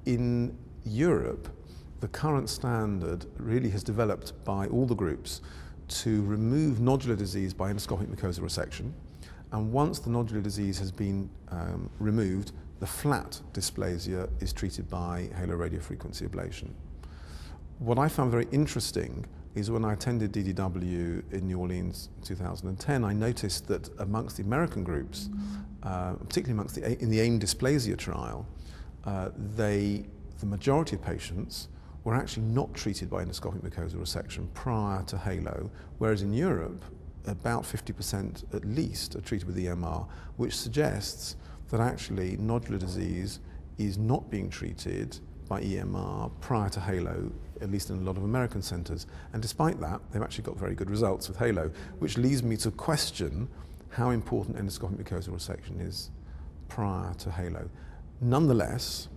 In Europe, the current standard really has developed by all the groups to remove nodular disease by endoscopic mucosal resection. And once the nodular disease has been removed, the flat dysplasia is treated by halo radiofrequency ablation. What I found very interesting is when I attended DDW in New Orleans in 2010, I noticed that amongst the American groups, particularly in the AIM dysplasia trial, the majority of patients were actually not treated by endoscopic mucosal resection prior to halo, whereas in Europe, about 50% at least are treated with EMR, which suggests that actually nodular disease is not being treated by EMR prior to halo, at least in a lot of American centres. And despite that, they've actually got very good results with halo, which leads me to question how important endoscopic mucosal resection is prior to halo. Nonetheless,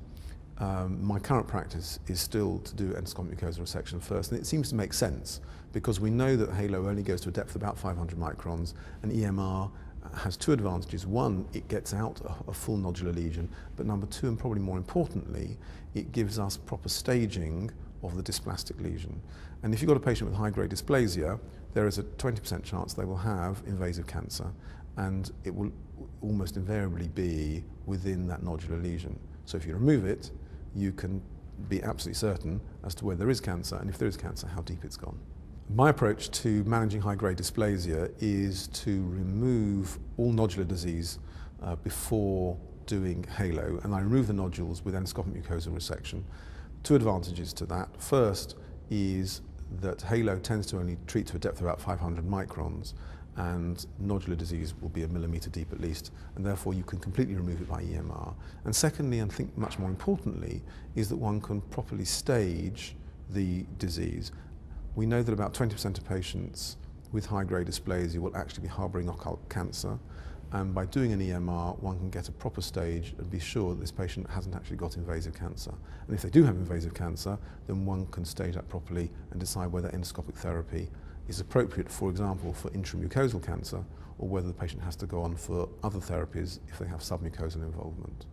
my current practice is still to do endoscopic mucosal resection first, and it seems to make sense because we know that halo only goes to a depth of about 500 microns, and EMR has two advantages. One, it gets out a full nodular lesion, but number two, and probably more importantly, it gives us proper staging of the dysplastic lesion. And if you've got a patient with high-grade dysplasia, there is a 20% chance they will have invasive cancer, and it will almost invariably be within that nodular lesion. So if you remove it, you can be absolutely certain as to where there is cancer, and if there is cancer, how deep it's gone. My approach to managing high-grade dysplasia is to remove all nodular disease before doing halo, and I remove the nodules with endoscopic mucosal resection. Two advantages to that. First is that halo tends to only treat to a depth of about 500 microns, and nodular disease will be a millimetre deep at least, and therefore you can completely remove it by EMR. And secondly, and I think much more importantly, is that one can properly stage the disease. We know that about 20% of patients with high-grade dysplasia will actually be harbouring occult cancer, and by doing an EMR, one can get a proper stage and be sure that this patient hasn't actually got invasive cancer. And if they do have invasive cancer, then one can stage that properly and decide whether endoscopic therapy is appropriate, for example, for intramucosal cancer, or whether the patient has to go on for other therapies if they have submucosal involvement.